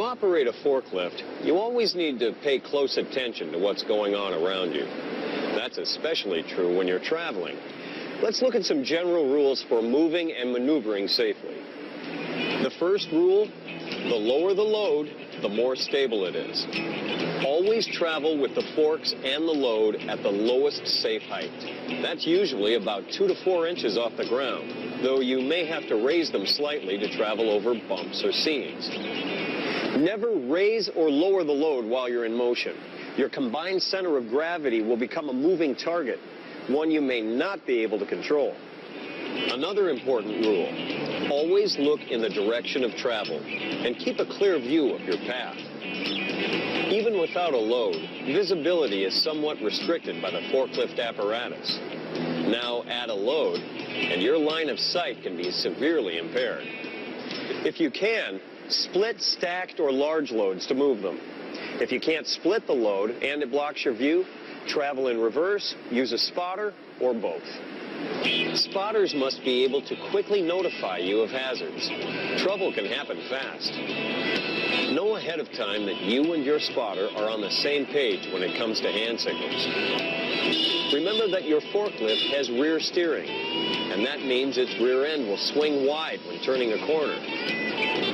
operate a forklift, you always need to pay close attention to what's going on around you. That's especially true when you're traveling. Let's look at some general rules for moving and maneuvering safely. The first rule, the lower the load, the more stable it is. Always travel with the forks and the load at the lowest safe height. That's usually about 2 to 4 inches off the ground, though you may have to raise them slightly to travel over bumps or seams. Never raise or lower the load while you're in motion. Your combined center of gravity will become a moving target, one you may not be able to control. Another important rule, always look in the direction of travel and keep a clear view of your path. Even without a load, visibility is somewhat restricted by the forklift apparatus. Now add a load, and your line of sight can be severely impaired. If you can, split stacked or large loads to move them. If you can't split the load and it blocks your view, travel in reverse, use a spotter, or both. Spotters must be able to quickly notify you of hazards. Trouble can happen fast. Know ahead of time that you and your spotter are on the same page when it comes to hand signals. Remember that your forklift has rear steering, and that means its rear end will swing wide when turning a corner.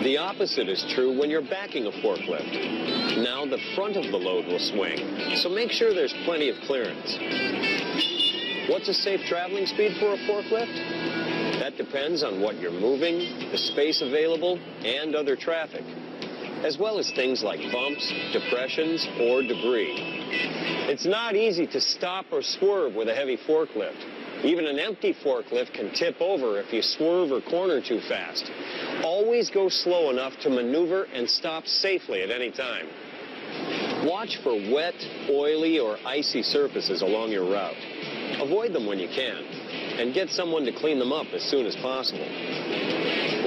The opposite is true when you're backing a forklift. Now the front of the load will swing, so make sure there's plenty of clearance. What's a safe traveling speed for a forklift? That depends on what you're moving, the space available, and other traffic, as well as things like bumps, depressions, or debris. It's not easy to stop or swerve with a heavy forklift. Even an empty forklift can tip over if you swerve or corner too fast. Always go slow enough to maneuver and stop safely at any time. Watch for wet, oily, or icy surfaces along your route. Avoid them when you can, and get someone to clean them up as soon as possible.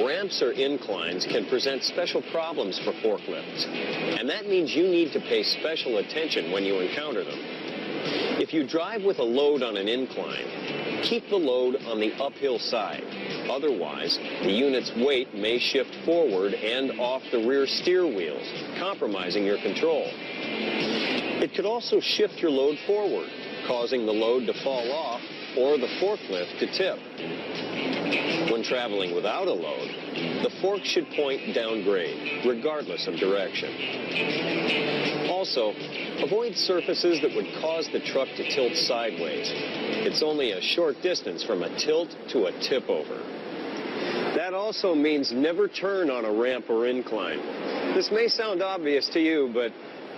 Ramps or inclines can present special problems for forklifts, and that means you need to pay special attention when you encounter them. If you drive with a load on an incline, keep the load on the uphill side. Otherwise, the unit's weight may shift forward and off the rear steer wheels, compromising your control. It could also shift your load forward, causing the load to fall off or the forklift to tip. When traveling without a load, the fork should point down grade, regardless of direction. Also, avoid surfaces that would cause the truck to tilt sideways. It's only a short distance from a tilt to a tip over. That also means never turn on a ramp or incline. This may sound obvious to you, but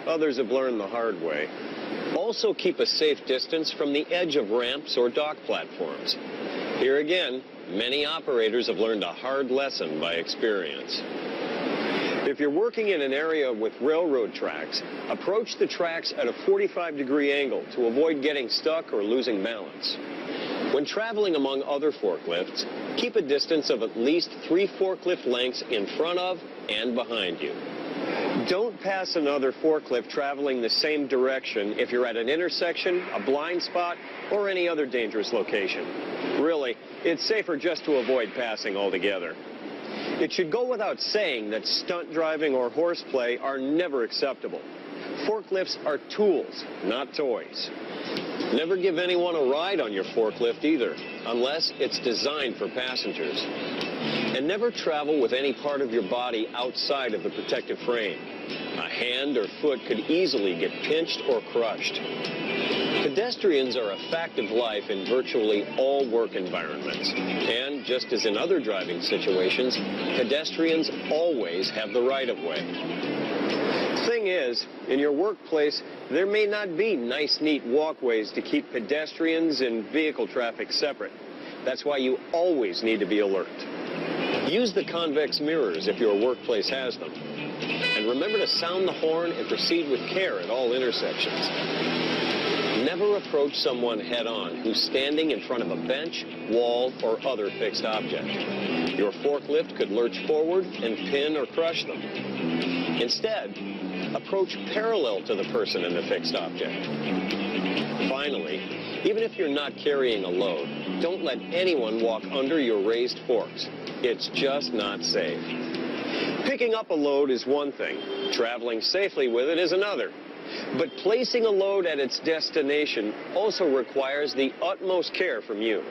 others have learned the hard way. Also keep a safe distance from the edge of ramps or dock platforms. Here again, many operators have learned a hard lesson by experience. If you're working in an area with railroad tracks, approach the tracks at a 45-degree angle to avoid getting stuck or losing balance. When traveling among other forklifts, keep a distance of at least 3 forklift lengths in front of and behind you. Don't pass another forklift traveling the same direction if you're at an intersection, a blind spot, or any other dangerous location. Really, it's safer just to avoid passing altogether. It should go without saying that stunt driving or horseplay are never acceptable. Forklifts are tools, not toys. Never give anyone a ride on your forklift either, unless it's designed for passengers. And never travel with any part of your body outside of the protective frame. A hand or foot could easily get pinched or crushed. Pedestrians are a fact of life in virtually all work environments. And just as in other driving situations, pedestrians always have the right-of-way. Thing is, in your workplace, there may not be nice, neat walkways to keep pedestrians and vehicle traffic separate. That's why you always need to be alert. Use the convex mirrors if your workplace has them. And remember to sound the horn and proceed with care at all intersections. Never approach someone head-on who's standing in front of a bench, wall, or other fixed object. Your forklift could lurch forward and pin or crush them. Instead, approach parallel to the person in the fixed object. Finally, even if you're not carrying a load, don't let anyone walk under your raised forks. It's just not safe. Picking up a load is one thing. Traveling safely with it is another. But placing a load at its destination also requires the utmost care from you.